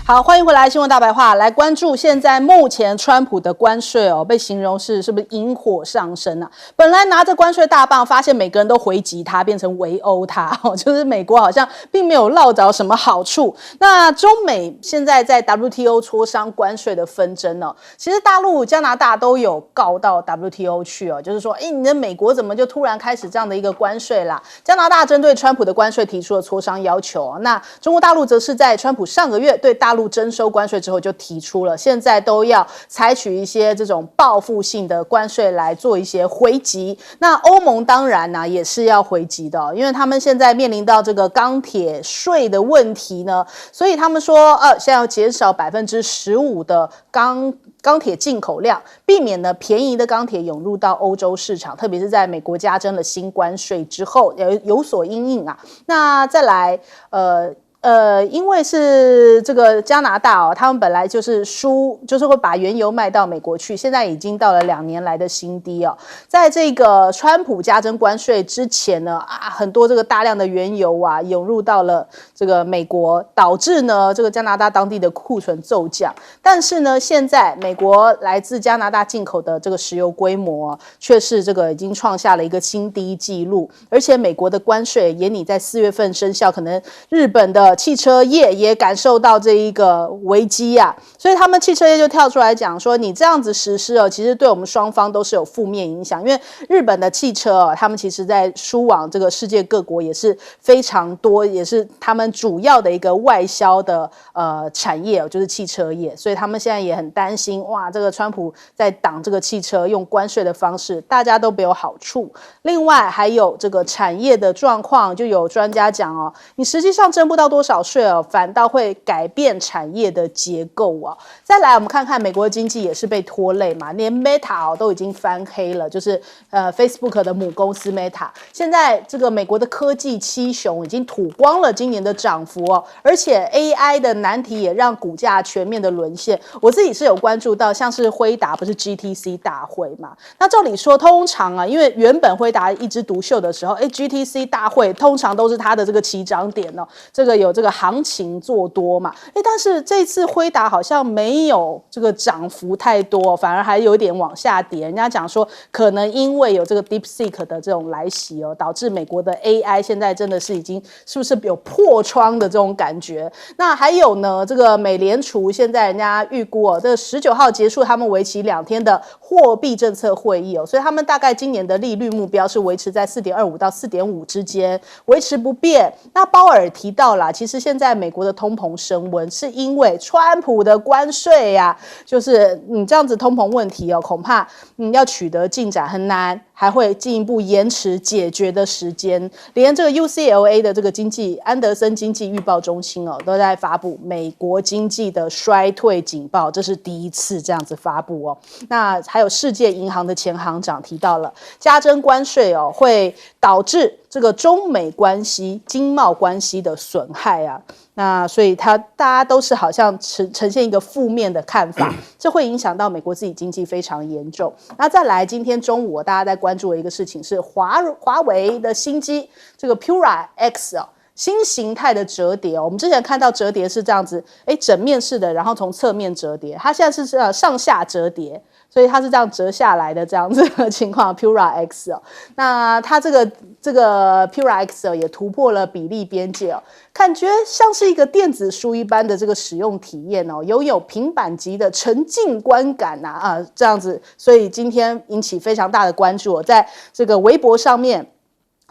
好，欢迎回来，新闻大白话，来关注现在目前川普的关税被形容是不是引火上身啊？本来拿着关税大棒，发现每个人都回击他，变成围殴他，就是美国好像并没有落着什么好处。那中美现在在 WTO 磋商关税的纷争其实大陆、加拿大都有告到 WTO 去就是说，你的美国怎么就突然开始这样的一个关税啦？加拿大针对川普的关税提出了磋商要求那中国大陆则是在川普上个月对大陆征收关税之后就提出了，现在都要采取一些这种报复性的关税来做一些回击。那欧盟当然也是要回击的因为他们现在面临到这个钢铁税的问题呢，所以他们说现在要减少15%的钢铁进口量，避免呢便宜的钢铁涌入到欧洲市场，特别是在美国加征了新关税之后有所因应那再来因为是这个加拿大他们本来就是会把原油卖到美国去，现在已经到了2年来的新低在这个川普加征关税之前呢很多这个大量的原油涌入到了这个美国，导致呢这个加拿大当地的库存骤降。但是呢，现在美国来自加拿大进口的这个石油规模却是这个已经创下了一个新低纪录，而且美国的关税也拟在4月份生效，可能日本的汽车业也感受到这一个危机所以他们汽车业就跳出来讲说，你这样子实施其实对我们双方都是有负面影响，因为日本的汽车他们其实在输往这个世界各国也是非常多，也是他们主要的一个外销的产业就是汽车业，所以他们现在也很担心这个川普在挡这个汽车用关税的方式，大家都没有好处。另外还有这个产业的状况，就有专家讲你实际上征不到多少税反倒会改变产业的结构再来我们看看美国的经济也是被拖累嘛，连 Meta 都已经翻黑了，就是Facebook 的母公司 Meta， 现在这个美国的科技七雄已经吐光了今年的涨幅而且 AI 的难题也让股价全面的沦陷。我自己是有关注到，像是辉达不是 GTC 大会嘛？那照理说通常因为原本辉达一枝独秀的时候GTC 大会通常都是它的这个起涨点这个有这个行情做多嘛但是这次辉达好像没有这个涨幅太多，反而还有点往下跌。人家讲说可能因为有这个 DeepSeek 的这种来袭导致美国的 AI 现在真的是已经是不是有破窗的这种感觉。那还有呢，这个美联储现在人家预估这19号结束他们为期2天的货币政策会议所以他们大概今年的利率目标是维持在 4.25 到 4.5 之间维持不变。那鲍尔提到啦，其实现在美国的通膨升温是因为川普的关税就是你这样子通膨问题恐怕要取得进展很难，还会进一步延迟解决的时间。连这个 UCLA 的这个安德森经济预报中心都在发布美国经济的衰退警报，这是第一次这样子发布那还有世界银行的前行长提到了加征关税会导致这个中美关系、经贸关系的损害那所以大家都是好像呈现一个负面的看法，这会影响到美国自己经济非常严重。那再来，今天中午大家在关注的一个事情是华为的新机这个 Pura X 新形态的折叠我们之前看到折叠是这样子整面式的，然后从侧面折叠，它现在是上下折叠，所以它是这样折下来的这样子的情况 Pura X 那它这个 Pura X 也突破了比例边界感觉像是一个电子书一般的这个使用体验拥有平板级的沉浸观感这样子，所以今天引起非常大的关注在这个微博上面。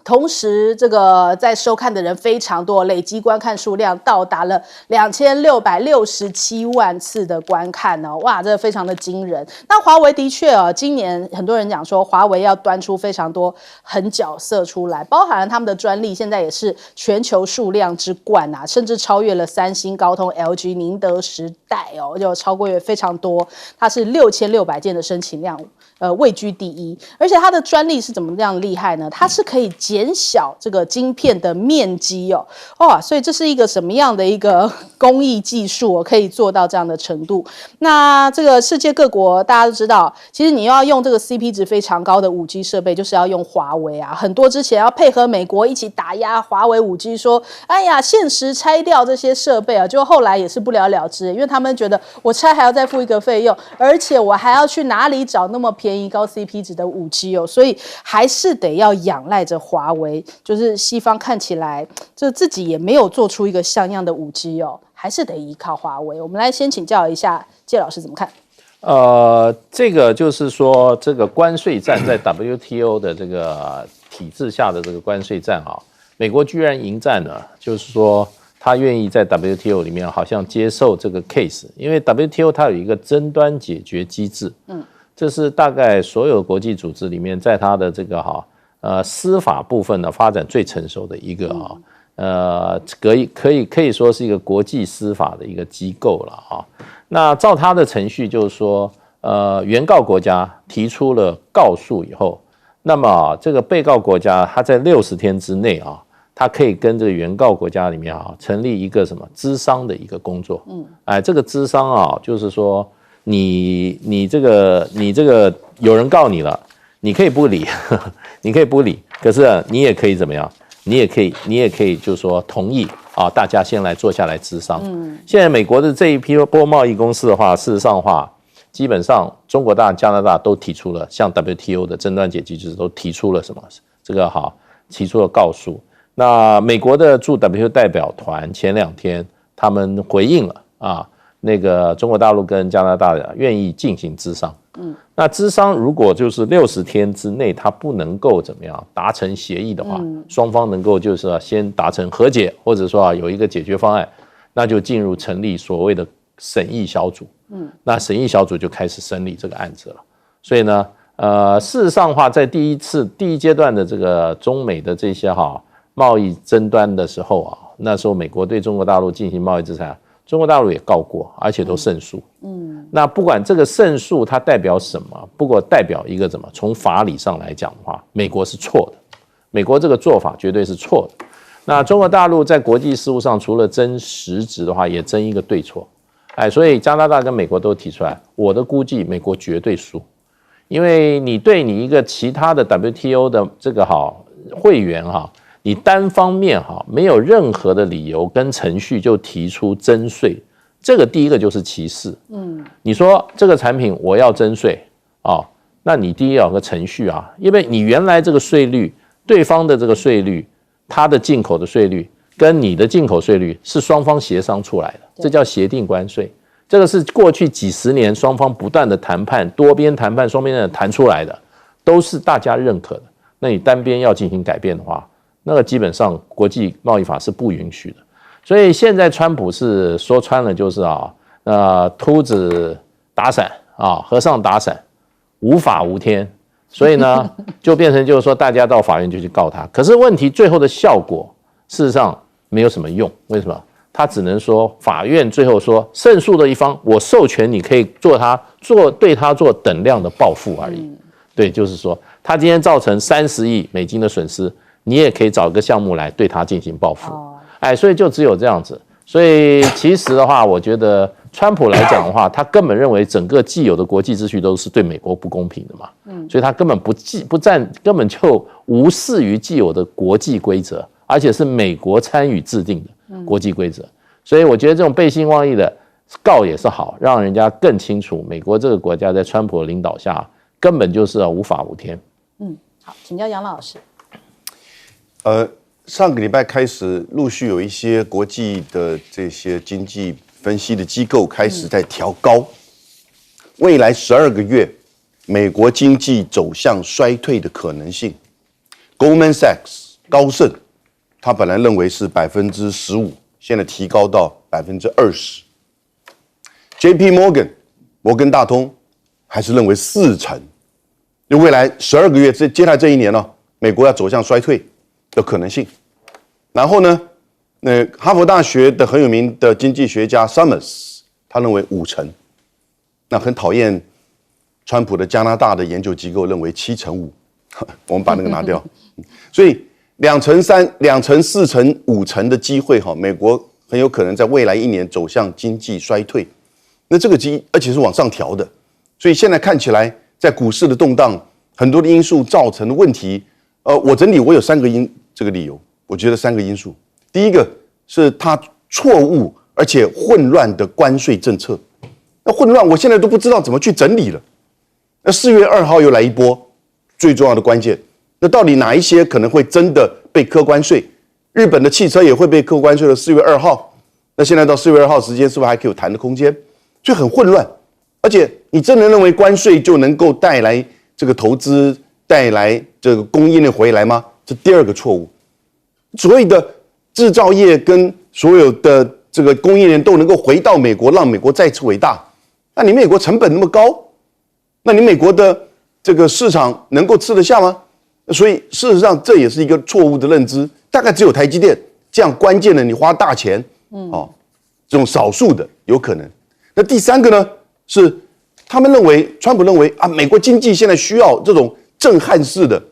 同时这个在收看的人非常多，累积观看数量到达了2667万次的观看哇，这非常的惊人。那华为的确今年很多人讲说华为要端出非常多狠角色出来，包含了他们的专利现在也是全球数量之冠甚至超越了三星、高通、LG、宁德时代就超过非常多，它是6600件的申请量位居第一。而且它的专利是怎么样厉害呢？它是可以减减小这个晶片的面积哦。哇，所以这是一个什么样的一个工艺技术可以做到这样的程度？那这个世界各国大家都知道，其实你要用这个 CP 值非常高的5G 设备，就是要用华为啊。很多之前要配合美国一起打压华为5G，说哎呀限时拆掉这些设备啊，就后来也是不了了之，因为他们觉得我拆还要再付一个费用，而且我还要去哪里找那么便宜高 CP 值的5G 哦，所以还是得要仰赖着华为。就是西方看起来这自己也没有做出一个像样的5G 哦，还是得依靠华为。我们来先请教一下介老师怎么看？这个就是说，这个关税战在 WTO 的这个体制下的这个关税战啊，美国居然迎战了，就是说他愿意在 WTO 里面好像接受这个 case， 因为 WTO 它有一个争端解决机制，这是大概所有国际组织里面，在它的这个司法部分的发展最成熟的一个可以说是一个国际司法的一个机构了啊。那照他的程序，就是说，原告国家提出了告诉以后，那么这个被告国家他在60天之内啊，他可以跟这个原告国家里面成立一个什么咨商的一个工作。这个咨商啊，就是说你这个有人告你了，你可以不理，你可以不理，可是你也可以怎么样？你也可以就是说同意啊，大家先来坐下来咨商。现在美国的这一批波贸易公司的话，事实上的话，基本上中国大、加拿大都提出了，像 WTO 的争端解决机制都提出了什么？这个提出了告诉。那美国的驻 WTO 代表团前2天他们回应了啊，那个中国大陆跟加拿大愿意进行咨商。那咨商如果就是60天之内他不能够怎么样达成协议的话，双方能够就是先达成和解，或者说有一个解决方案，那就进入成立所谓的审议小组。那审议小组就开始审理这个案子了。所以呢，事实上的话，在第一阶段的这个中美的这些贸易争端的时候啊，那时候美国对中国大陆进行贸易制裁，中国大陆也告过，而且都胜诉。那不管这个胜诉它代表什么，不过代表一个怎么，从法理上来讲的话，美国是错的，美国这个做法绝对是错的。那中国大陆在国际事务上，除了争实质的话，也争一个对错。所以加拿大跟美国都提出来，我的估计美国绝对输，因为你对你一个其他的 WTO 的这个会员你单方面没有任何的理由跟程序就提出征税，这个第一个就是歧视。你说这个产品我要征税那你第一要有个程序因为你原来这个税率，对方的这个税率，它的进口的税率跟你的进口税率是双方协商出来的，这叫协定关税。这个是过去几十年双方不断的谈判，多边谈判，双边的谈出来的，都是大家认可的。那你单边要进行改变的话，那个基本上国际贸易法是不允许的。所以现在川普是说穿了就是秃子打伞和尚打伞，无法无天。所以呢，就变成就是说大家到法院就去告他。可是问题最后的效果，事实上没有什么用。为什么？他只能说法院最后说胜诉的一方，我授权你可以对他做等量的报复而已。对，就是说他今天造成30亿美金的损失，你也可以找一个项目来对他进行报复。所以就只有这样子。所以其实的话，我觉得川普来讲的话，他根本认为整个既有的国际秩序都是对美国不公平的嘛。所以他根本根本就无视于既有的国际规则，而且是美国参与制定的国际规则。所以我觉得这种背信忘义的告也是好，让人家更清楚美国这个国家在川普的领导下根本就是无法无天。好，请教杨老师。上个礼拜开始，陆续有一些国际的这些经济分析的机构开始在调高未来12个月美国经济走向衰退的可能性。Goldman Sachs 高盛，他本来认为是15%，现在提高到20%。JP Morgan 摩根大通还是认为40%，就未来12个月接下来这一年美国要走向衰退的可能性。然后呢，哈佛大学的很有名的经济学家 Summers， 他认为5%。那很讨厌川普的加拿大的研究机构认为7.5%，我们把那个拿掉。所以2成3、2成4成5成的机会哈，美国很有可能在未来1年走向经济衰退。那这个而且是往上调的，所以现在看起来在股市的动荡，很多的因素造成的问题。我整理我有3个这个理由，我觉得3个因素。第一个是它错误而且混乱的关税政策。那混乱，我现在都不知道怎么去整理了。那4月2号又来一波最重要的关键，那到底哪一些可能会真的被课关税？日本的汽车也会被课关税的4月2号。那现在到4月2号时间，是不是还可以有谈的空间？所以很混乱。而且你真的认为关税就能够带来这个投资，带来这个供应链回来吗？这第2个错误。所谓的制造业跟所有的这个供应链都能够回到美国，让美国再次伟大。那你美国成本那么高，那你美国的这个市场能够吃得下吗？所以事实上这也是一个错误的认知。大概只有台积电这样关键的，你花大钱，这种少数的有可能。那第3个呢，是他们认为，川普认为啊，美国经济现在需要这种震撼式的、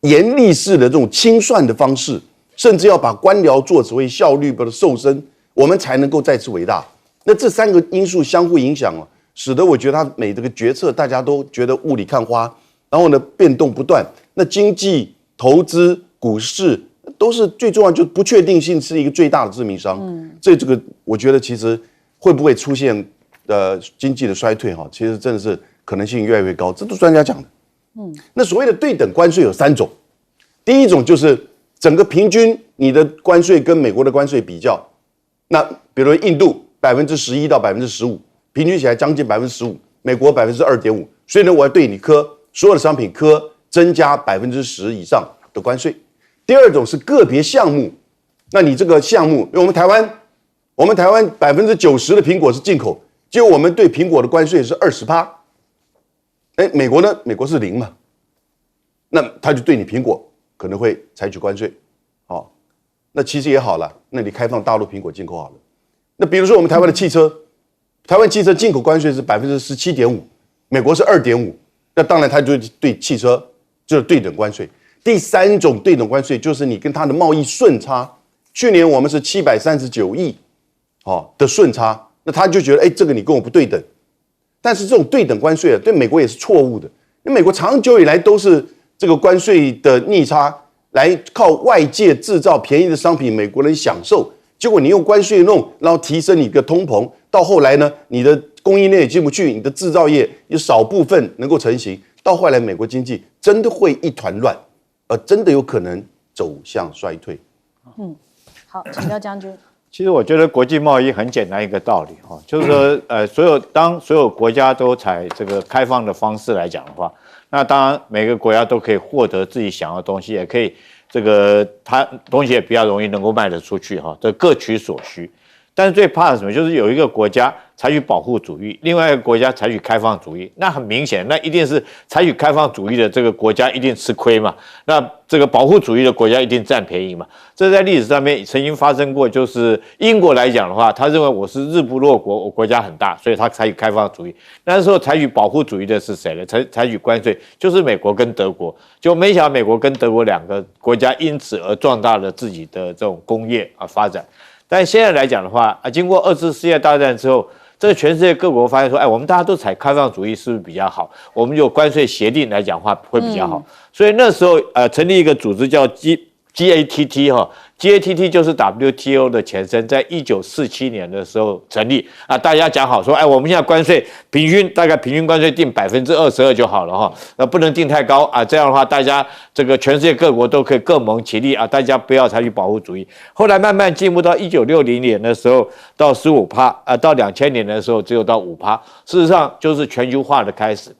严厉式的这种清算的方式，甚至要把官僚做只为效率的瘦身，我们才能够再次伟大。那这3个因素相互影响使得我觉得他每这个决策大家都觉得雾里看花，然后呢变动不断。那经济、投资、股市都是最重要，就不确定性是一个最大的致命伤。这个我觉得其实会不会出现经济的衰退其实真的是可能性越来越高，这都是专家讲的。那所谓的对等关税有3种，第一种就是整个平均你的关税跟美国的关税比较，那比如印度11%到15%，平均起来将近15%，美国2.5%，所以呢，我要对你所有的商品增加10%以上的关税。第2种是个别项目，那你这个项目，因为我们台湾90%的苹果是进口，结果我们对苹果的关税是20%，美国呢？美国是0嘛，那他就对你苹果可能会采取关税，那其实也好了，那你开放大陆苹果进口好了。那比如说我们台湾的汽车，台湾汽车进口关税是17.5%，美国是2.5%，那当然它就对汽车就是对等关税。第3种对等关税就是你跟它的贸易顺差，去年我们是739亿的顺差，那他就觉得这个你跟我不对等。但是这种对等关税对美国也是错误的，因为美国长久以来都是这个关税的逆差来靠外界制造便宜的商品，美国人享受。结果你用关税弄，然后提升你的通膨，到后来呢，你的供应链也进不去，你的制造业有少部分能够成型，到后来美国经济真的会一团乱，真的有可能走向衰退。好，请教将军。其实我觉得国际贸易很简单一个道理就是说，当所有国家都采这个开放的方式来讲的话，那当然每个国家都可以获得自己想要的东西，也可以它东西也比较容易能够卖得出去这各取所需。但是最怕的什么？就是有一个国家采取保护主义，另外一个国家采取开放主义。那很明显，那一定是采取开放主义的这个国家一定吃亏嘛。那这个保护主义的国家一定占便宜嘛。这在历史上面曾经发生过，就是英国来讲的话，他认为我是日不落国，我国家很大，所以他采取开放主义。那时候采取保护主义的是谁呢？采取关税就是美国跟德国。就没想到美国跟德国2个国家因此而壮大了自己的这种工业发展。但现在来讲的话经过2次世界大战之后，这个全世界各国发现说，我们大家都采开放主义是不是比较好？我们有关税协定来讲话会比较好。所以那时候成立一个组织叫GATT，GATT 就是 WTO 的前身，在1947年的时候成立大家讲好说，我们现在关税大概平均关税定22%就好了不能定太高这样的话大家这个全世界各国都可以各盟其利大家不要采取保护主义。后来慢慢进步到1960年的时候到15%，到2000年的时候只有到5%，事实上就是全球化的开始。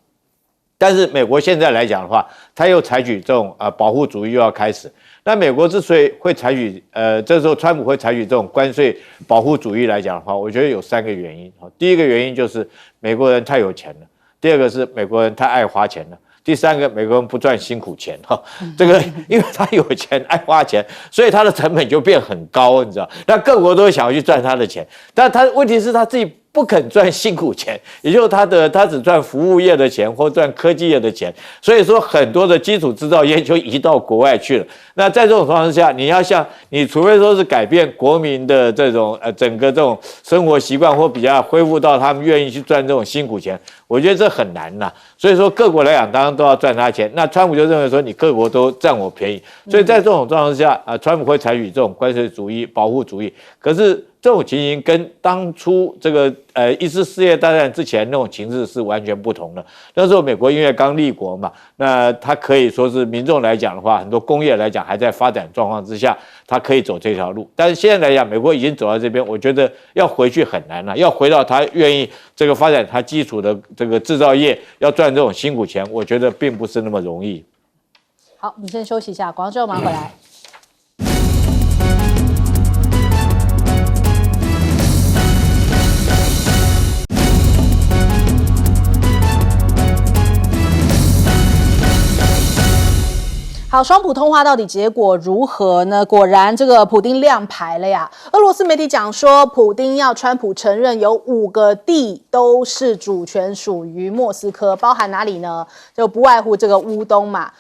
但是美国现在来讲的话，他又采取这种保护主义又要开始。那美国之所以会采取这时候川普会采取这种关税保护主义来讲的话，我觉得有3个原因。第一个原因就是美国人太有钱了，第2个是美国人太爱花钱了，第3个美国人不赚辛苦钱这个因为他有钱爱花钱，所以他的成本就变很高，你知道？那各国都想要去赚他的钱，但他问题是他自己不肯赚辛苦钱，也就是他只赚服务业的钱或赚科技业的钱，所以说很多的基础制造业就移到国外去了。那在这种状况下，你除非说是改变国民的这种整个这种生活习惯，或比较恢复到他们愿意去赚这种辛苦钱，我觉得这很难呐。所以说各国来讲，当然都要赚他钱。那川普就认为说你各国都占我便宜，所以在这种状况下川普会采取这种关税主义、保护主义。可是这种情形跟当初这个一次世界大战之前那种情势是完全不同的。那时候美国因为刚立国嘛，那它可以说是民众来讲的话，很多工业来讲还在发展状况之下，它可以走这条路。但是现在来讲，美国已经走到这边，我觉得要回去很难了。要回到他愿意这个发展他基础的这个制造业，要赚这种辛苦钱，我觉得并不是那么容易。好，我们先休息一下，广告之后马上回来。好，双普通话到底结果如何呢？果然，这个普丁亮牌了呀！俄罗斯媒体讲说，普丁要川普承认有5个地都是主权属于莫斯科，包含哪里呢？就不外乎这个乌东嘛。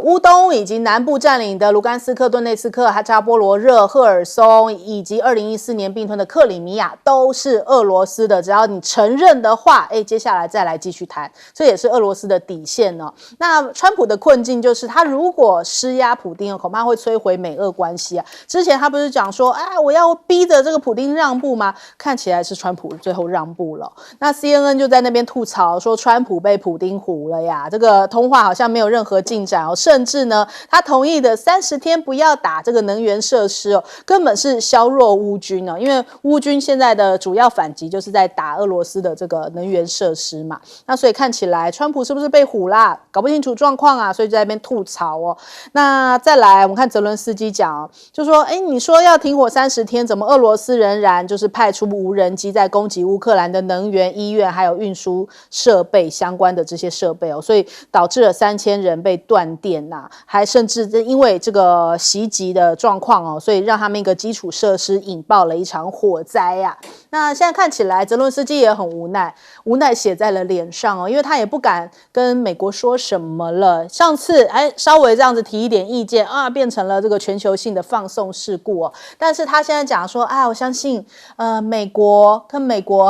乌东以及南部占领的卢甘斯克、顿内茨克、扎波罗热、赫尔松，以及2014年并吞的克里米亚，都是俄罗斯的。只要你承认的话，接下来再来继续谈，这也是俄罗斯的底线哦。那川普的困境就是，他如果施压普丁，恐怕会摧毁美俄关系啊。之前他不是讲说，我要逼着这个普丁让步吗？看起来是川普最后让步了。那 CNN 就在那边吐槽说，川普被普丁唬了呀，这个通话好像没有任何进展。甚至呢，他同意的30天不要打这个能源设施根本是削弱乌军因为乌军现在的主要反击就是在打俄罗斯的这个能源设施嘛。那所以看起来川普是不是被唬啦？搞不清楚状况啊，所以就在那边吐槽那再来，我们看泽伦斯基讲就说，你说要停火30天，怎么俄罗斯仍然就是派出无人机在攻击乌克兰的能源、医院还有运输设备相关的这些设备所以导致了3000人被断电还甚至因为这个袭击的状况所以让他们一个基础设施引爆了一场火灾那现在看起来泽伦斯基也很无奈写在了脸上因为他也不敢跟美国说什么了。上次稍微这样子提一点意见变成了这个全球性的放送事故但是他现在讲说我相信美国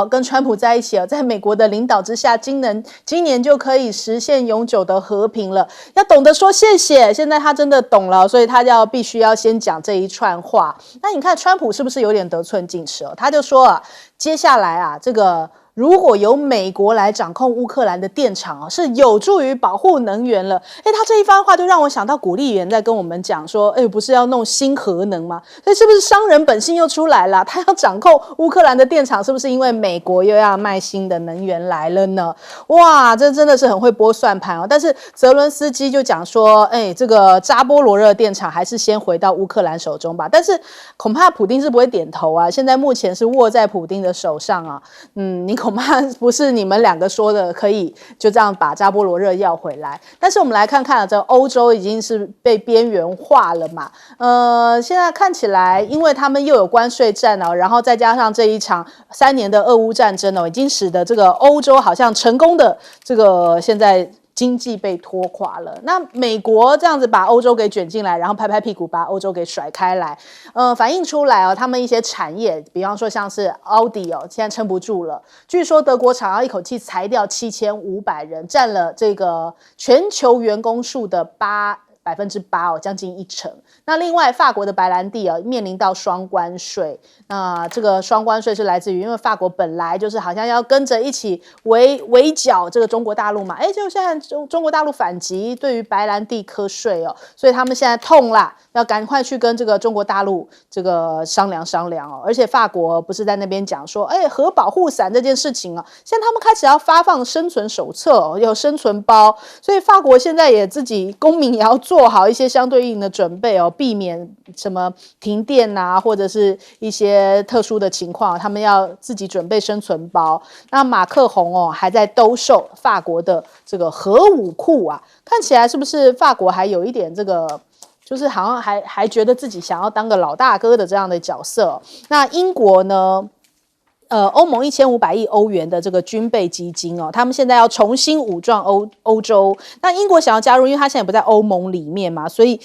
跟川普在一起在美国的领导之下，今年就可以实现永久的和平了。要懂得说谢谢，现在他真的懂了，所以他必须要先讲这一串话。那你看川普是不是有点得寸进尺他就说接下来这个如果由美国来掌控乌克兰的电厂是有助于保护能源了。他这一番话就让我想到古立原在跟我们讲说，不是要弄新核能吗？所以是不是商人本性又出来了？他要掌控乌克兰的电厂，是不是因为美国又要卖新的能源来了呢？哇，这真的是很会拨算盘但是泽伦斯基就讲说，这个扎波罗热电厂还是先回到乌克兰手中吧。但是恐怕普丁是不会点头现在目前是握在普丁的手上你恐怕不是你们2个说的可以就这样把扎波罗热要回来。但是我们来看看这欧洲已经是被边缘化了嘛。现在看起来因为他们又有关税战然后再加上这一场3年的俄乌战争已经使得这个欧洲好像成功的这个现在经济被拖垮了。那美国这样子把欧洲给卷进来，然后拍拍屁股把欧洲给甩开来，反映出来他们一些产业，比方说像是奥迪现在撑不住了。据说德国厂要一口气裁掉7500人，占了这个全球员工数的8%将近1%。那另外法国的白兰地面临到双关税，那这个双关税是来自于因为法国本来就是好像要跟着一起围剿这个中国大陆嘛，就现在中国大陆反击，对于白兰地课税所以他们现在痛啦，要赶快去跟这个中国大陆这个商量而且法国不是在那边讲说核保护伞这件事情现在他们开始要发放生存手册有生存包，所以法国现在也自己公民也要做好一些相对应的准备避免什么停电或者是一些特殊的情况，他们要自己准备生存包。那马克宏还在兜售法国的这个核武库看起来是不是法国还有一点这个就是好像还觉得自己想要当个老大哥的这样的角色那英国呢？欧盟1500亿欧元的这个军备基金哦，他们现在要重新武装欧洲。那英国想要加入，因为他现在不在欧盟里面嘛，所以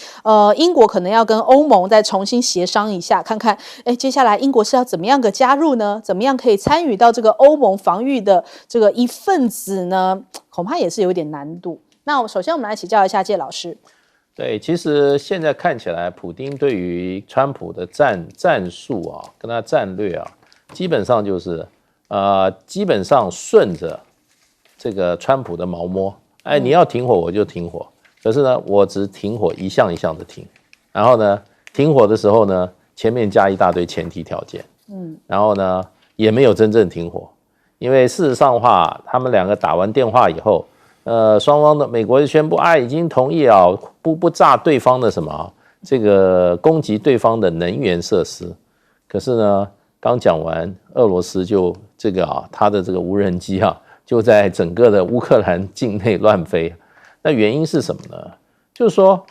英国可能要跟欧盟再重新协商一下，看看接下来英国是要怎么样的加入呢？怎么样可以参与到这个欧盟防御的这个一份子呢？恐怕也是有点难度。那首先我们来请教一下介老师。对，其实现在看起来，普丁对于川普的战术啊，跟他战略啊，基本上就是基本上顺着这个川普的毛摸，你要停火我就停火，可是呢，我只停火一项一项的停，然后呢，停火的时候呢，前面加一大堆前提条件，然后呢，也没有真正停火，因为事实上的话，他们两个打完电话以后。双方的美国就宣布，已经同意啊，不炸对方的什么这个攻击对方的能源设施。可是呢，刚讲完，俄罗斯就这个他的这个无人机就在整个的乌克兰境内乱飞。那原因是什么呢？就是说，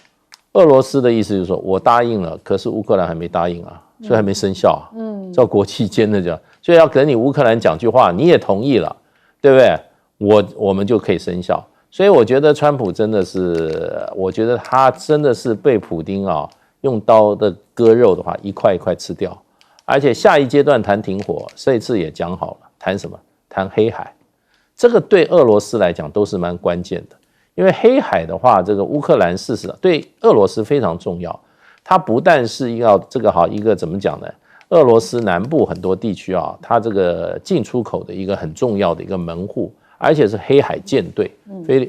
俄罗斯的意思就是说我答应了，可是乌克兰还没答应啊，所以还没生效啊。照国际间的讲，所以要跟你乌克兰讲句话，你也同意了，对不对？我们就可以生效，所以我觉得川普真的是，我觉得他真的是被普丁用刀的割肉的话，一块一块吃掉，而且下一阶段谈停火，这一次也讲好了，谈什么？谈黑海，这个对俄罗斯来讲都是蛮关键的，因为黑海的话，这个乌克兰事实上对俄罗斯非常重要，它不但是要这个一个怎么讲呢？俄罗斯南部很多地区它这个进出口的一个很重要的一个门户。而且是黑海舰队，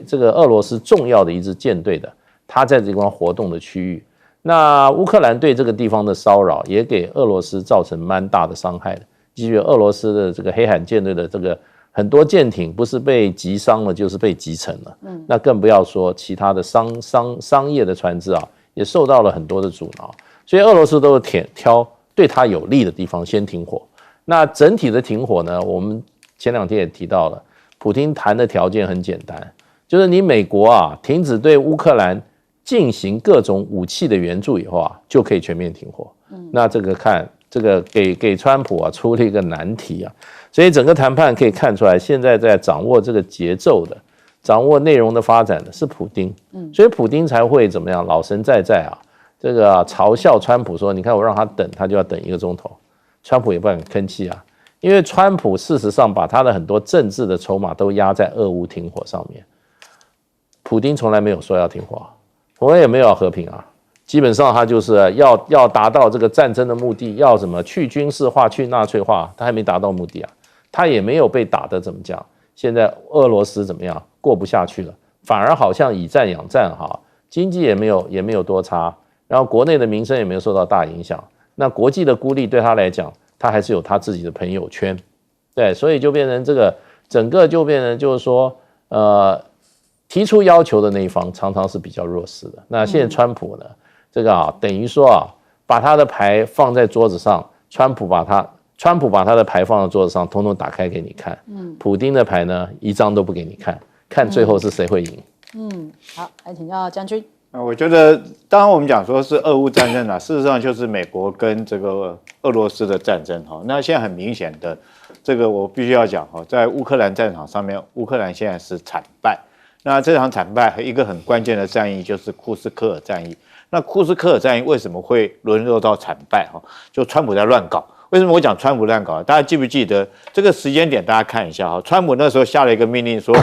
这个俄罗斯重要的一支舰队的，它在这地方活动的区域。那乌克兰对这个地方的骚扰，也给俄罗斯造成蛮大的伤害的。基于俄罗斯的这个黑海舰队的这个很多舰艇，不是被击伤了，就是被击沉了。那更不要说其他的商业的船只也受到了很多的阻挠。所以俄罗斯都是挑对它有利的地方先停火。那整体的停火呢，我们前2天也提到了。普丁谈的条件很简单，就是你美国停止对乌克兰进行各种武器的援助以后就可以全面停火。那这个看这个给川普出了一个难题所以整个谈判可以看出来，现在在掌握这个节奏的、掌握内容的发展的是普丁。所以普丁才会怎么样老神在在这个嘲笑川普说，你看我让他等，他就要等1个钟头，川普也不敢吭气因为川普事实上把他的很多政治的筹码都压在俄乌停火上面，普丁从来没有说要停火，我也没有要和平基本上他就是要达到这个战争的目的，要什么去军事化、去纳粹化，他还没达到目的他也没有被打得怎么讲。现在俄罗斯怎么样过不下去了，反而好像以战养战经济也没有多差，然后国内的民生也没有受到大影响，那国际的孤立对他来讲。他还是有他自己的朋友圈，对，所以就变成这个整个就变成就是说，提出要求的那一方常常是比较弱势的。那现在川普呢，这个等于说把他的牌放在桌子上，川普把他的牌放在桌子上，统统打开给你看。普丁的牌呢，一张都不给你看，看最后是谁会赢。好，来请教将军。我觉得，当然我们讲说是俄乌战争事实上就是美国跟这个俄罗斯的战争那现在很明显的，这个我必须要讲在乌克兰战场上面，乌克兰现在是惨败。那这场惨败一个很关键的战役就是库斯科尔战役。那库斯科尔战役为什么会沦落到惨败就川普在乱搞。为什么我讲川普乱搞？大家记不记得这个时间点？大家看一下川普那时候下了一个命令说，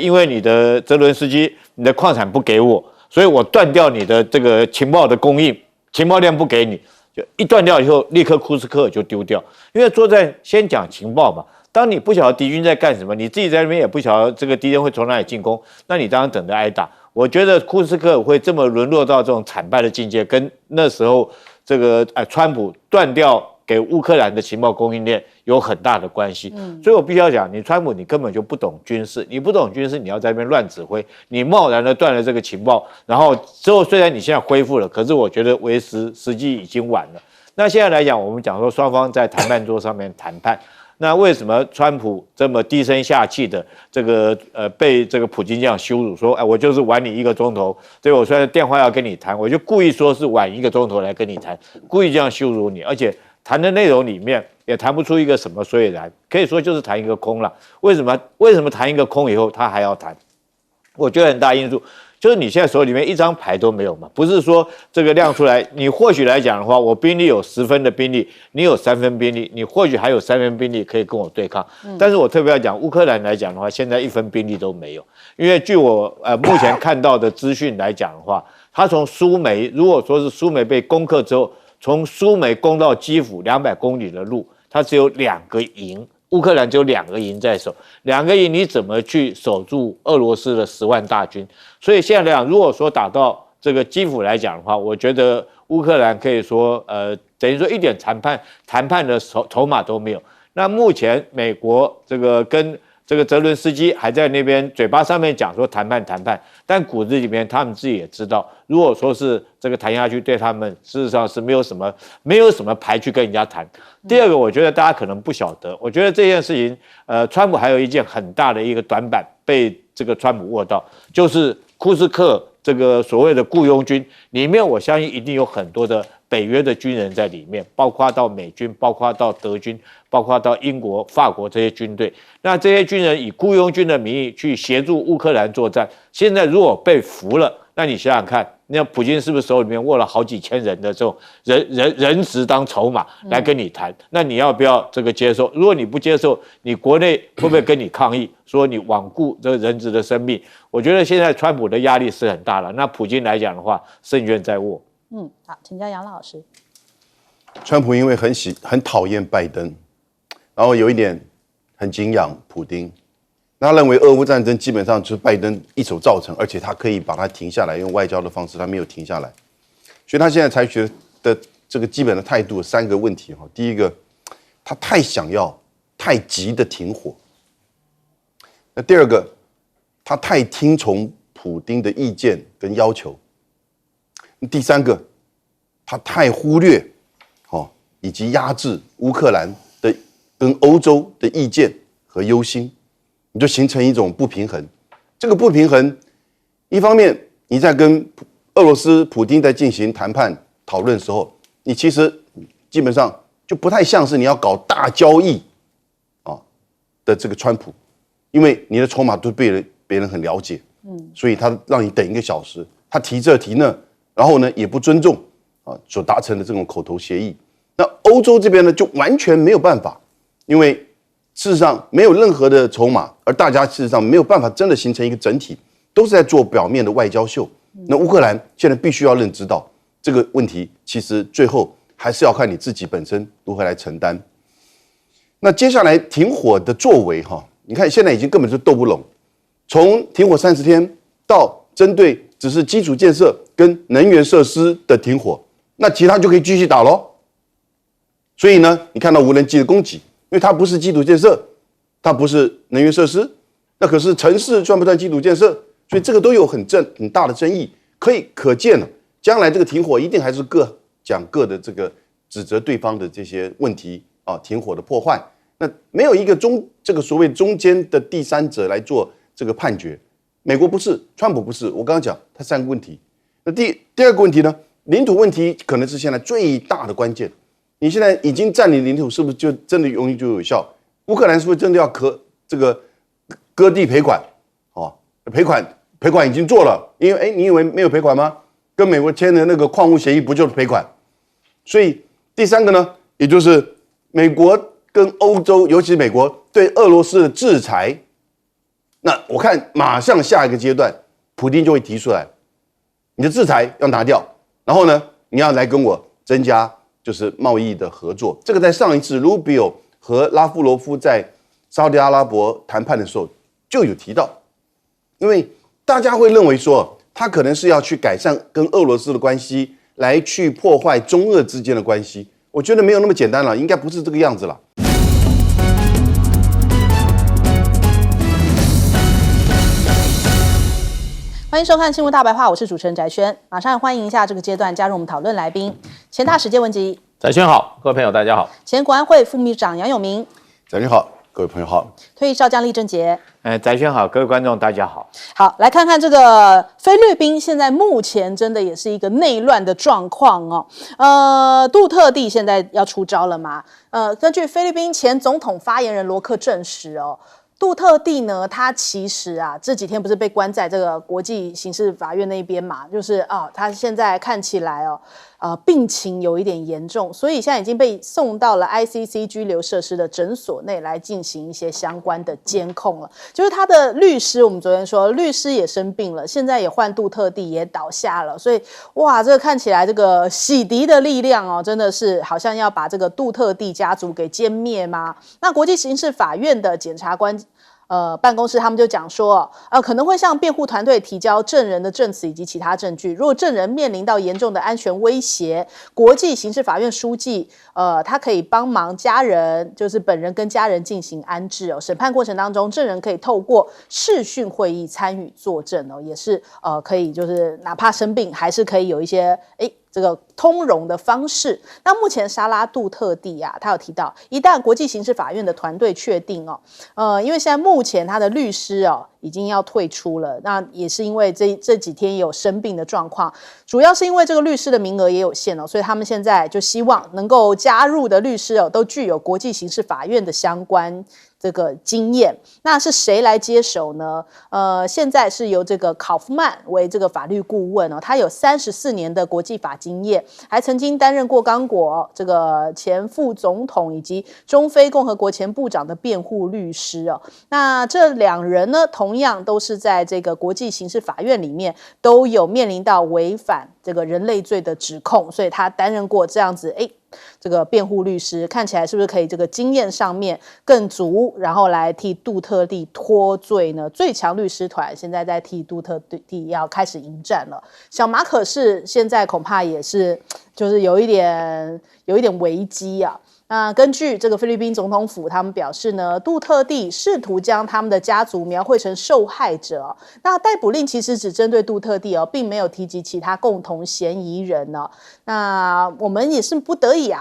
因为你的泽伦斯基，你的矿产不给我。所以我断掉你的这个情报的供应，情报量不给你，就一断掉以后，立刻库斯科尔就丢掉。因为作战先讲情报嘛，当你不晓得敌军在干什么，你自己在那边也不晓得这个敌人会从哪里进攻，那你当然等着挨打。我觉得库斯科尔会这么沦落到这种惨败的境界，跟那时候这个川普断掉给乌克兰的情报供应链有很大的关系。所以我必须要讲，你川普你根本就不懂军事，你不懂军事，你要在那边乱指挥，你贸然的断了这个情报，然后之后虽然你现在恢复了，可是我觉得为时机已经晚了。那现在来讲，我们讲说双方在谈判桌上面谈判。那为什么川普这么低声下气的这个被这个普京这样羞辱说，我就是晚你1个钟头，所以我虽然电话要跟你谈，我就故意说是晚1个钟头来跟你谈，故意这样羞辱你，而且谈的内容里面也谈不出一个什么所以然，可以说就是谈一个空了。为什么谈一个空以后他还要谈？我觉得很大因素就是你现在手里面一张牌都没有嘛，不是说这个亮出来，你或许来讲的话，我兵力有10分的兵力，你有3分兵力，你或许还有3分兵力可以跟我对抗。但是我特别要讲乌克兰来讲的话，现在1分兵力都没有，因为据我目前看到的资讯来讲的话，他从苏梅，如果说是苏梅被攻克之后，从苏梅攻到基辅200公里的路，它只有2个营。乌克兰只有2个营在守，2个营你怎么去守住俄罗斯的10万大军？所以现在来讲，如果说打到这个基辅来讲的话，我觉得乌克兰可以说，等于说一点谈判的筹码都没有。那目前美国这个跟这个泽伦斯基还在那边嘴巴上面讲说谈判，但骨子里面他们自己也知道，如果说是这个谈下去，对他们事实上是没有什么牌去跟人家谈。第二个，我觉得大家可能不晓得，我觉得这件事情，川普还有一件很大的一个短板被这个川普握到，就是库斯克这个所谓的雇佣军里面，我相信一定有很多的北约的军人在里面，包括到美军，包括到德军，包括到英国、法国这些军队。那这些军人以雇佣军的名义去协助乌克兰作战，现在如果被俘了，那你想想看，那普京是不是手里面握了好几千人的这种人质当筹码来跟你谈？那你要不要这个接受？如果你不接受，你国内会不会跟你抗议，说你罔顾这个人质的生命？我觉得现在川普的压力是很大了。那普京来讲的话，胜券在握。好，请教杨老师。川普因为很讨厌拜登，然后有一点很敬仰普丁，他认为俄乌战争基本上就是拜登一手造成，而且他可以把它停下来，用外交的方式，他没有停下来，所以他现在采取的这个基本的态度有3个问题哈。第一个，他太想要、太急的停火；那第二个，他太听从普丁的意见跟要求；第三个，他太忽略以及压制乌克兰的跟欧洲的意见和忧心，你就形成一种不平衡。这个不平衡，一方面你在跟俄罗斯普丁在进行谈判讨论的时候，你其实基本上就不太像是你要搞大交易的这个川普，因为你的筹码都被别人很了解，所以他让你等1个小时，他提这提那，然后呢也不尊重所达成的这种口头协议。那欧洲这边呢就完全没有办法，因为事实上没有任何的筹码，而大家事实上没有办法真的形成一个整体，都是在做表面的外交秀。那乌克兰现在必须要认知到这个问题，其实最后还是要看你自己本身如何来承担。那接下来停火的作为你看现在已经根本就斗不拢，从停火30天到针对只是基础建设跟能源设施的停火，那其他就可以继续打咯。所以呢，你看到无人机的攻击，因为它不是基础建设，它不是能源设施，那可是城市算不算基础建设？所以这个都有很大的争议，可见了，将来这个停火一定还是各讲各的，这个指责对方的这些问题停火的破坏，那没有一个这个所谓中间的第三者来做这个判决。美国不是，川普不是，我刚刚讲他3个问题。那第二个问题呢，领土问题可能是现在最大的关键。你现在已经占领领土，是不是就真的容易就有效？乌克兰是不是真的要割地赔款？赔款已经做了，因为你以为没有赔款吗？跟美国签的那个矿物协议不就是赔款？所以第3个呢，也就是美国跟欧洲，尤其是美国对俄罗斯的制裁，那我看马上下一个阶段，普丁就会提出来，你的制裁要拿掉，然后呢，你要来跟我增加就是贸易的合作。这个在上一次 Rubio 和拉夫罗夫在沙特阿拉伯谈判的时候就有提到，因为大家会认为说他可能是要去改善跟俄罗斯的关系，来去破坏中俄之间的关系。我觉得没有那么简单了，应该不是这个样子了。欢迎收看《新闻大白话》，我是主持人翟轩。马上欢迎一下这个阶段加入我们讨论来宾，前大使谢文吉。翟轩好，各位朋友大家好。前国安会副秘书长杨永明。翟轩好，各位朋友好，退役少将厉正杰。翟轩好，各位观众大家好。好，来看看这个菲律宾现在目前真的也是一个内乱的状况哦。杜特地现在要出招了嘛？根据菲律宾前总统发言人罗克证实哦。杜特地呢，他其实这几天不是被关在这个国际刑事法院那边嘛，就是他现在看起来病情有一点严重，所以现在已经被送到了 ICC 拘留设施的诊所内来进行一些相关的监控了。就是他的律师，我们昨天说律师也生病了，现在也换杜特地也倒下了，所以哇，这个看起来这个洗涤的力量真的是好像要把这个杜特地家族给歼灭吗？那国际刑事法院的检察官办公室他们就讲说，可能会向辩护团队提交证人的证词以及其他证据。如果证人面临到严重的安全威胁，国际刑事法院书记他可以帮忙家人，就是本人跟家人进行安置审判过程当中，证人可以透过视讯会议参与作证也是可以就是哪怕生病还是可以有一些这个通融的方式。那目前沙拉杜特地他有提到，一旦国际刑事法院的团队确定因为现在目前他的律师已经要退出了，那也是因为这几天也有生病的状况，主要是因为这个律师的名额也有限所以他们现在就希望能够加入的律师都具有国际刑事法院的相关这个经验。那是谁来接手呢？现在是由这个考夫曼为这个法律顾问他有34年的国际法经验，还曾经担任过刚果这个前副总统以及中非共和国前部长的辩护律师那这两人呢，同样都是在这个国际刑事法院里面都有面临到违反这个人类罪的指控，所以他担任过这样子这个辩护律师，看起来是不是可以这个经验上面更足，然后来替杜特地脱罪呢？最强律师团现在在替杜特地要开始迎战了。小马可是现在恐怕也是就是有一点危机那根据这个菲律宾总统府他们表示呢，杜特地试图将他们的家族描绘成受害者那逮捕令其实只针对杜特地并没有提及其他共同嫌疑人那我们也是不得已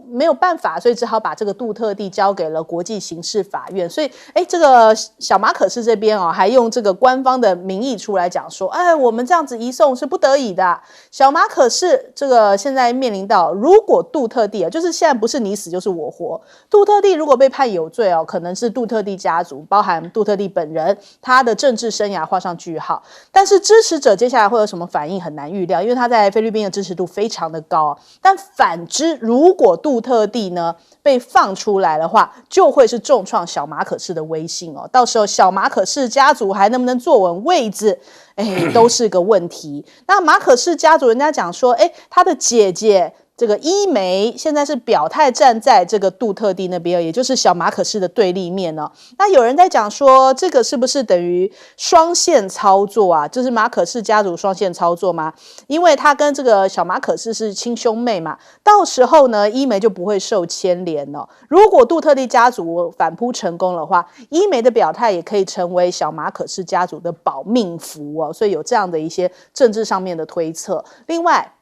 没有办法，所以只好把这个杜特地交给了国际刑事法院。所以这个小马可是这边还用这个官方的名义出来讲说，我们这样子移送是不得已的。小马可是这个现在面临到，如果杜特地就是现在不是你死就是我活，杜特地如果被判有罪可能是杜特地家族，包含杜特地本人，他的政治生涯画上句号。但是支持者接下来会有什么反应很难预料，因为他在菲律宾的支持度非常的高但反之，如果杜特地呢被放出来的话，就会是重创小马可士的威信到时候小马可士家族还能不能坐稳位置都是个问题。那马可士家族人家讲说他的姐姐这个伊梅现在是表态站在这个杜特地那边，也就是小马可士的对立面那有人在讲说，这个是不是等于双线操作就是马可士家族双线操作吗？因为他跟这个小马可士是亲兄妹嘛，到时候呢伊梅就不会受牵连如果杜特地家族反扑成功的话，伊梅的表态也可以成为小马可士家族的保命符所以有这样的一些政治上面的推测。另外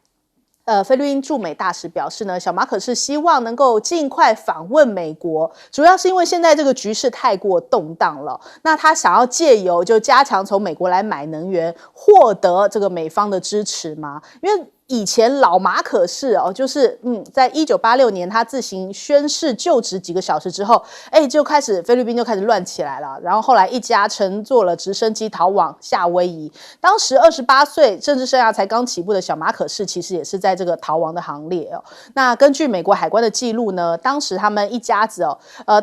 菲律宾驻美大使表示呢，小马可是希望能够尽快访问美国，主要是因为现在这个局势太过动荡了。那他想要借由就加强从美国来买能源，获得这个美方的支持吗？因为以前老马可士就是在1986年他自行宣誓就职几个小时之后就开始菲律宾就开始乱起来了，然后后来一家乘坐了直升机逃往夏威夷。当时28岁政治生涯才刚起步的小马可士其实也是在这个逃亡的行列那根据美国海关的记录呢，当时他们一家子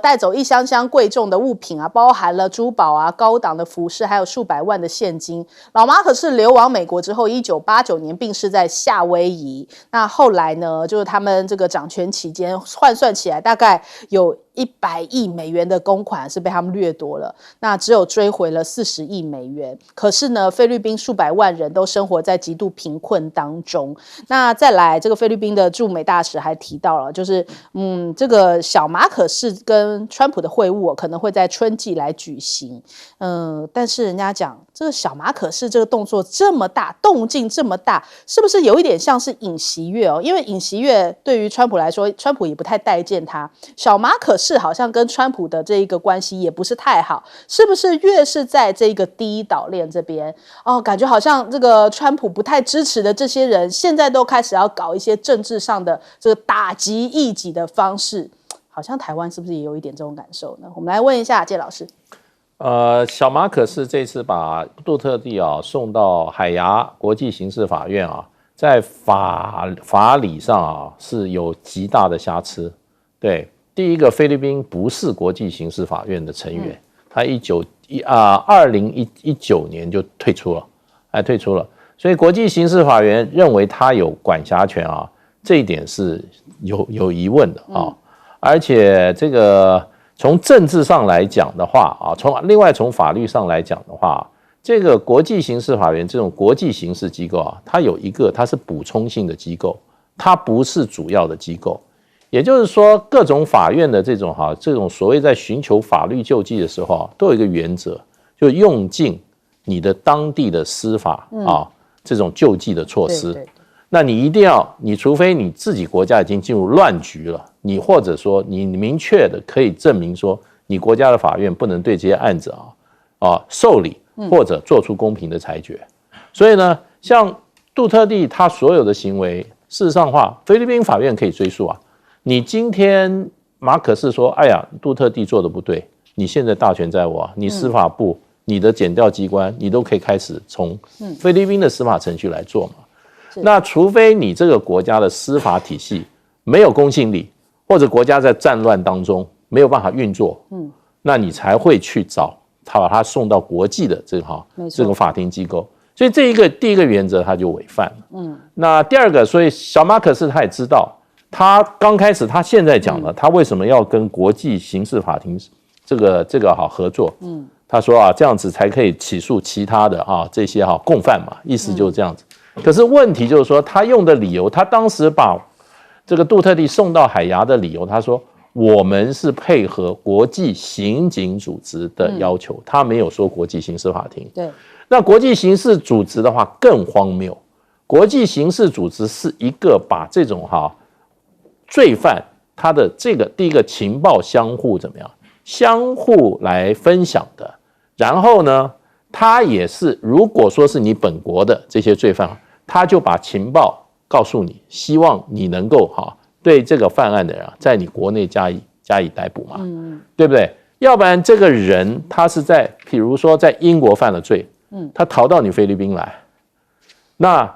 带走一箱箱贵重的物品包含了珠宝高档的服饰，还有数百万的现金。老马可士流亡美国之后1989年病逝在夏威夷。那后来呢，就是他们这个掌权期间换算起来大概有100亿美元的公款是被他们掠夺了，那只有追回了40亿美元。可是呢，菲律宾数百万人都生活在极度贫困当中。那再来，这个菲律宾的驻美大使还提到了，就是这个小马可士跟川普的会晤可能会在春季来举行。但是人家讲这个小马可士这个动作这么大，动静这么大，是不是有一点像是尹锡悦哦，因为尹锡悦对于川普来说，川普也不太待见他。小马可仕好像跟川普的这一个关系也不是太好，是不是越是在这个第一岛链这边哦，感觉好像这个川普不太支持的这些人，现在都开始要搞一些政治上的这个打击异己的方式，好像台湾是不是也有一点这种感受呢？我们来问一下介老师。小马可仕这次把杜特地送到海牙国际刑事法院在法理上是有极大的瑕疵。对，第一个，菲律宾不是国际刑事法院的成员，他2019年就退出了，所以国际刑事法院认为他有管辖权这一点是有疑问的而且这个。从政治上来讲的话另外从法律上来讲的话，这个国际刑事法院这种国际刑事机构它有一个它是补充性的机构，它不是主要的机构。也就是说，各种法院的这种所谓在寻求法律救济的时候都有一个原则，就用尽你的当地的司法这种救济的措施。对，那你一定要，你除非你自己国家已经进入乱局了，你或者说你明确的可以证明说你国家的法院不能对这些案子受理或者做出公平的裁决。所以呢，像杜特地他所有的行为，事实上菲律宾法院可以追诉你今天马可仕说，哎呀，杜特地做的不对，你现在大权在握你司法部、你的检调机关，你都可以开始从菲律宾的司法程序来做嘛。那除非你这个国家的司法体系没有公信力，或者国家在战乱当中没有办法运作，那你才会去找他，把他送到国际的这个法庭机构。所以第一个原则他就违反了。那第二个，所以小马可仕他也知道，他刚开始他现在讲了，他为什么要跟国际刑事法庭这个合作？他说这样子才可以起诉其他的这些共犯嘛，意思就是这样子。可是问题就是说，他用的理由，他当时把这个杜特地送到海牙的理由，他说我们是配合国际刑警组织的要求，他没有说国际刑事法庭。对，那国际刑事组织的话更荒谬，国际刑事组织是一个把这种罪犯他的这个第一个情报相互怎么样，相互来分享的，然后呢？他也是，如果说是你本国的这些罪犯，他就把情报告诉你，希望你能够对这个犯案的人在你国内加以逮捕嘛，对不对？要不然这个人他是比如说在英国犯了罪，他逃到你菲律宾来，那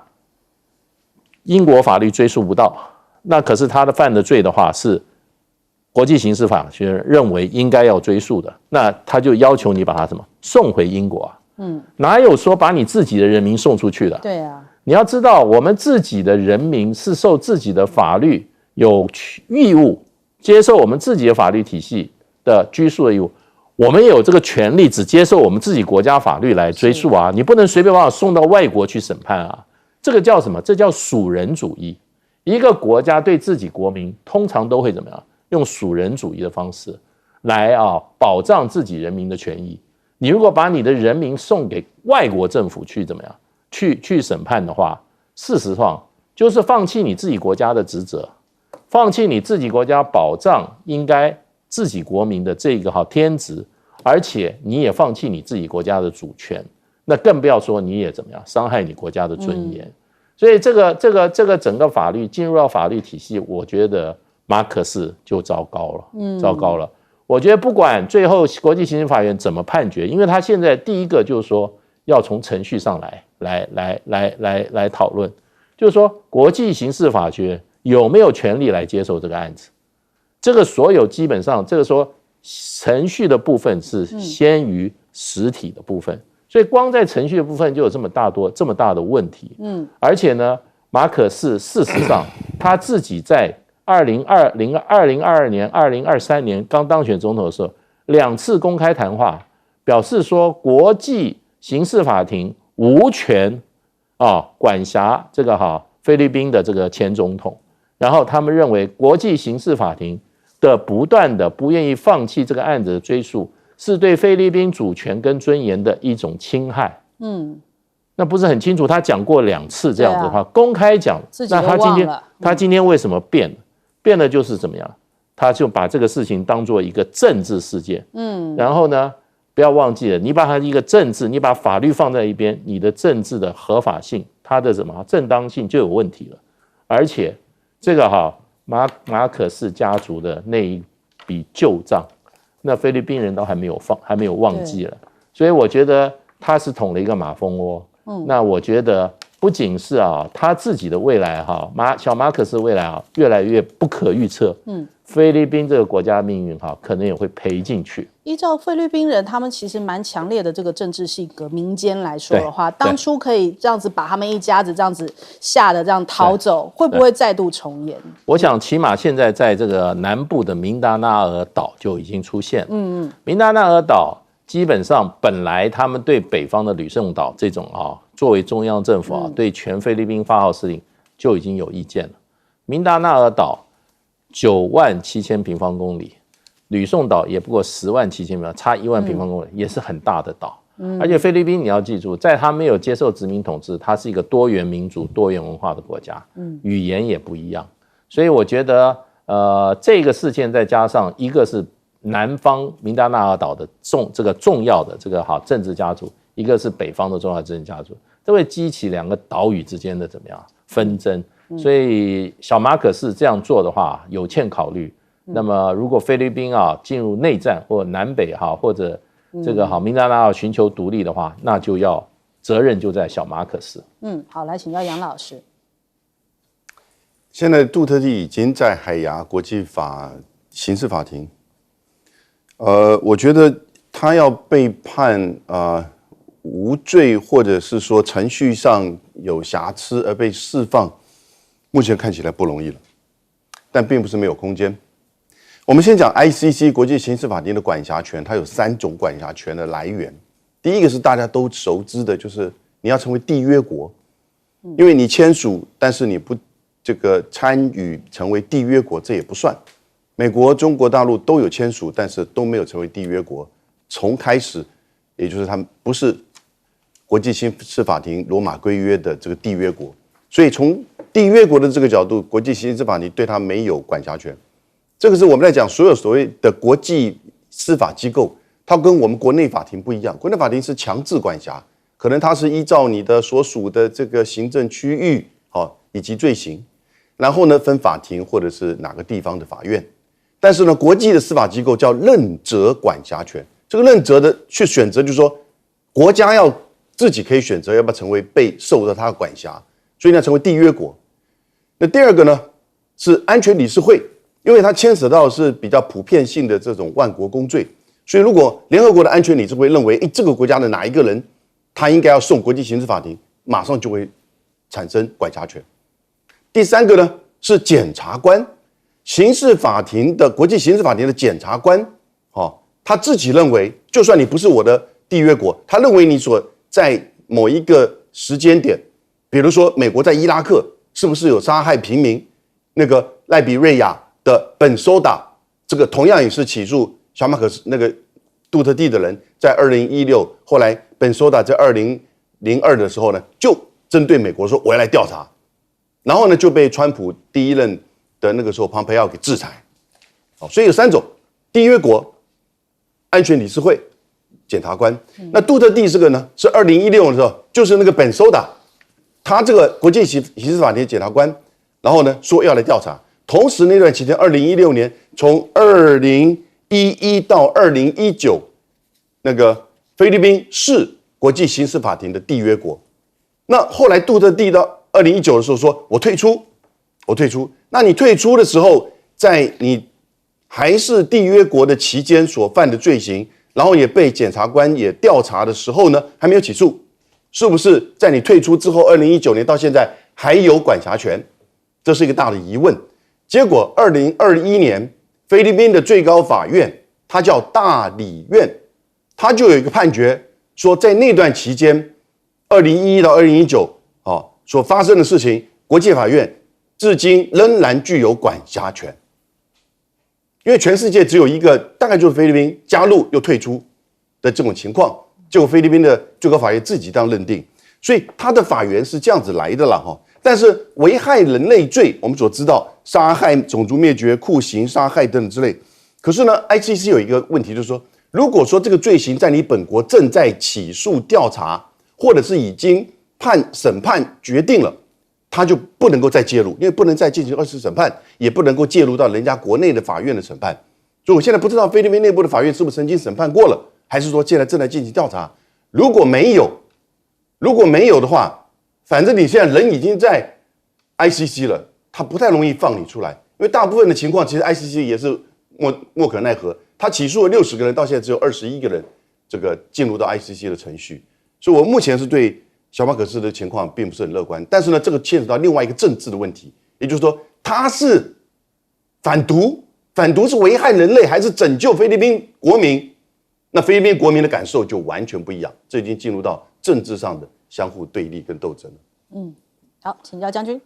英国法律追溯不到，那可是他的犯的罪的话是国际刑事法学认为应该要追溯的，那他就要求你把他送回英国哪有说把你自己的人民送出去的？对啊，你要知道，我们自己的人民是受自己的法律有义务接受我们自己的法律体系的拘束的义务，我们也有这个权利，只接受我们自己国家法律来追诉你不能随便把我送到外国去审判这个叫什么？这叫属人主义。一个国家对自己国民通常都会怎么样？用属人主义的方式来保障自己人民的权益。你如果把你的人民送给外国政府去怎么样去审判的话，事实上就是放弃你自己国家的职责，放弃你自己国家保障应该自己国民的这个天职，而且你也放弃你自己国家的主权，那更不要说你也怎么样伤害你国家的尊严。所以这个整个法律进入到法律体系，我觉得马可仕就糟糕了。我觉得不管最后国际刑事法院怎么判决，因为他现在第一个就是说要从程序上来讨论，就是说国际刑事法学有没有权利来接受这个案子。这个所有基本上这个说程序的部分是先于实体的部分，所以光在程序的部分就有这么大的问题。而且呢，马可仕事实上他自己在2022年、2023年刚当选总统的时候，2次公开谈话，表示说国际刑事法庭无权管辖这个菲律宾的这个前总统，然后他们认为国际刑事法庭的不断的不愿意放弃这个案子的追诉，是对菲律宾主权跟尊严的一种侵害。那不是很清楚？他讲过2次这样子的话，公开讲，那他今天为什么变了？变了就是怎么样？他就把这个事情当做一个政治事件，然后呢，不要忘记了，你把它一个政治，你把法律放在一边，你的政治的合法性，它的什么正当性就有问题了。而且这个马可仕家族的那一笔旧账，那菲律宾人都还没有忘记了，所以我觉得他是捅了一个马蜂窝。那我觉得不仅是他自己的未来小马可仕未来越来越不可预测，菲律宾这个国家命运可能也会赔进去。依照菲律宾人他们其实蛮强烈的这个政治性格，民间来说的话，当初可以这样子把他们一家子这样子吓得这样逃走，会不会再度重演？我想起码现在在这个南部的民达纳尔岛就已经出现了。民达纳尔岛基本上本来他们对北方的吕宋岛这种作为中央政府对全菲律宾发号施令就已经有意见了。民达纳尔岛97000平方公里，吕宋岛也不过107000平方，差1万平方公里，也是很大的岛。而且菲律宾你要记住，在他没有接受殖民统治，它是一个多元民族、多元文化的国家，语言也不一样。所以我觉得，这个事件再加上一个是南方民达纳尔岛的这个重要的这个政治家族，一个是北方的重要政治家族，都会激起2个岛屿之间的怎么样纷争。所以小马可仕这样做的话有欠考虑。那么如果菲律宾进入内战，或南北或者这个民达纳尔寻求独立的话，那就要责任就在小马可仕。好，来请教杨老师。现在杜特地已经在海牙国际刑事法庭，我觉得他要被判无罪，或者是说程序上有瑕疵而被释放，目前看起来不容易了，但并不是没有空间。我们先讲 ICC 国际刑事法庭的管辖权，它有3种管辖权的来源。第一个是大家都熟知的，就是你要成为缔约国，因为你签署，但是你不这个参与成为缔约国，这也不算。美国、中国大陆都有签署，但是都没有成为缔约国。从开始，也就是他们不是国际刑事法庭罗马规约的这个缔约国，所以从缔约国的这个角度，国际刑事法庭对他没有管辖权。这个是我们在讲所有所谓的国际司法机构，它跟我们国内法庭不一样。国内法庭是强制管辖，可能它是依照你的所属的这个行政区域以及罪行，然后呢分法庭或者是哪个地方的法院。但是呢，国际的司法机构叫任责管辖权。这个任责的去选择，就是说国家要自己可以选择要不要成为被受到它的管辖，所以呢成为缔约国。那第二个呢是安全理事会。因为它牵扯到是比较普遍性的这种万国公罪，所以如果联合国的安全理事会认为，这个国家的哪一个人他应该要送国际刑事法庭，马上就会产生管辖权。第三个呢是检察官，刑事法庭的国际刑事法庭的检察官，他自己认为，就算你不是我的缔约国，他认为你所在某一个时间点，比如说美国在伊拉克是不是有杀害平民，那个赖比瑞亚的本苏达，这个同样也是起诉小马可仕那个杜特地的人，在2016，后来本苏达在2002的时候呢，就针对美国说我要来调查，然后呢就被川普第一任的那个时候庞培奥给制裁。所以有3种：缔约国、安全理事会、检察官。那杜特地这个呢，是2016的时候，就是那个本苏达，他这个国际刑事法庭检察官，然后呢说要来调查。同时那段期间，2016年从2011到2019，那个菲律宾是国际刑事法庭的缔约国。那后来杜特地到2019的时候说，我退出。那你退出的时候，在你还是缔约国的期间所犯的罪行，然后也被检察官也调查的时候呢，还没有起诉，是不是在你退出之后，2019年到现在还有管辖权？这是一个大的疑问。结果2021年，菲律宾的最高法院，它叫大理院，它就有一个判决说，在那段期间，2011到2019，所发生的事情，国际法院至今仍然具有管辖权。因为全世界只有一个，大概就是菲律宾加入又退出的这种情况，结果菲律宾的最高法院自己这样认定。所以他的法源是这样子来的了哈。但是危害人类罪，我们所知道杀害、种族灭绝、酷刑、杀害等等之类。可是呢 ，ICC 有一个问题，就是说，如果说这个罪行在你本国正在起诉调查，或者是已经审判决定了，他就不能够再介入，因为不能再进行2次审判，也不能够介入到人家国内的法院的审判。所以我现在不知道菲律宾内部的法院是不是曾经审判过了，还是说现在正在进行调查。如果没有的话，反正你现在人已经在 ICC 了，他不太容易放你出来，因为大部分的情况其实 ICC 也是莫可奈何，他起诉了60个人，到现在只有21个人这个进入到 ICC 的程序，所以我目前是对小马可斯的情况并不是很乐观。但是呢，这个牵扯到另外一个政治的问题，也就是说他是反毒是危害人类还是拯救菲律宾国民？那菲律宾国民的感受就完全不一样，这已经进入到政治上的相互对立跟斗争了。好，请教将军。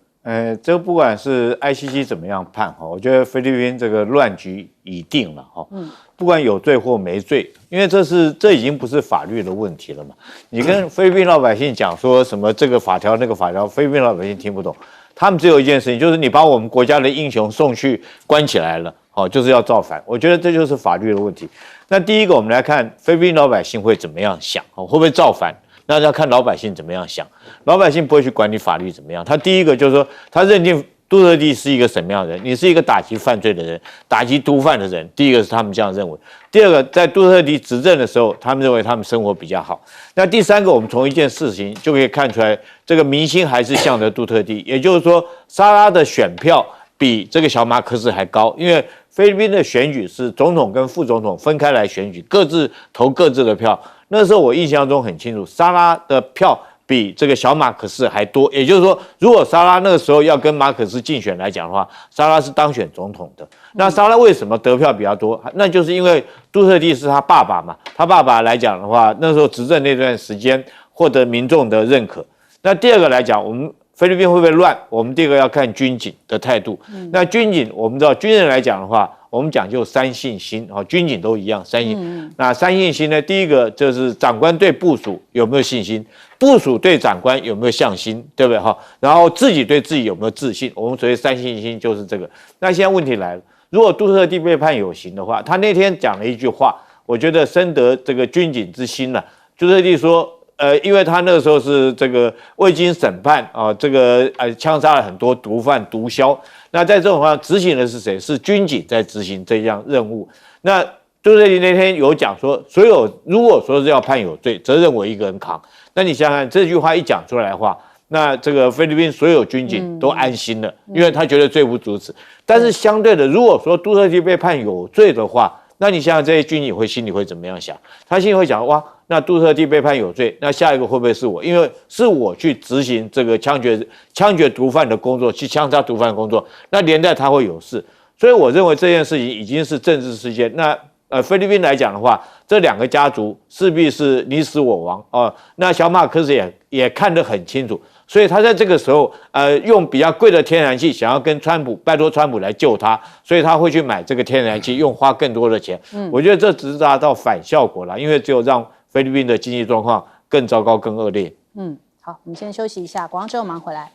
这个不管是 ICC 怎么样判哈，我觉得菲律宾这个乱局已定了哈。不管有罪或没罪，因为这已经不是法律的问题了嘛。你跟菲律宾老百姓讲说什么这个法条那个法条，菲律宾老百姓听不懂。他们只有一件事情，就是你把我们国家的英雄送去关起来了，就是要造反。我觉得这就是法律的问题。那第一个，我们来看菲律宾老百姓会怎么样想，会不会造反？那要看老百姓怎么样想。老百姓不会去管你法律怎么样，他第一个就是说，他认定杜特地是一个什么样的人，你是一个打击犯罪的人，打击毒贩的人。第一个是他们这样认为。第二个，在杜特地执政的时候，他们认为他们生活比较好。那第三个，我们从一件事情就可以看出来，这个民心还是向着杜特地，也就是说，沙拉的选票比这个小马可斯还高，因为菲律宾的选举是总统跟副总统分开来选举，各自投各自的票。那时候我印象中很清楚，沙拉的票比这个小马可斯还多，也就是说，如果沙拉那个时候要跟马可斯竞选来讲的话，沙拉是当选总统的。那沙拉为什么得票比较多？那就是因为杜特地是他爸爸嘛，他爸爸来讲的话，那时候执政那段时间获得民众的认可。那第二个来讲，我们菲律宾会不会乱？我们第二个要看军警的态度。那军警，我们知道军人来讲的话，我们讲究3信心，军警都一样3信。那3信心呢？第一个就是长官对部属有没有信心，部属对长官有没有向心，对不对？然后自己对自己有没有自信？我们所谓3信心就是这个。那现在问题来了，如果杜特地被判有刑的话，他那天讲了一句话，我觉得深得这个军警之心了。杜特地说，因为他那个时候是这个未经审判这个枪杀了很多毒贩毒枭。那在这种情况下，执行的是谁？是军警在执行这项任务。那杜特地那天有讲说，如果说是要判有罪，责任我一个人扛。那你想想这句话一讲出来的话，那这个菲律宾所有军警都安心了，因为他觉得罪不足此。但是相对的，如果说杜特地被判有罪的话，那你想想这些军警心里会怎么样想？他心里会想，哇，那杜特地被判有罪，那下一个会不会是我？因为是我去执行这个枪决毒贩的工作，去枪杀毒贩的工作，那连带他会有事。所以我认为这件事情已经是政治事件。那菲律宾来讲的话，这2个家族势必是你死我亡那小马可斯也看得很清楚，所以他在这个时候用比较贵的天然气，想要跟拜托川普来救他，所以他会去买这个天然气，花更多的钱。我觉得这只是达到反效果了，因为只有让菲律宾的经济状况更糟糕、更恶劣。好，我们先休息一下，广告之后马上回来。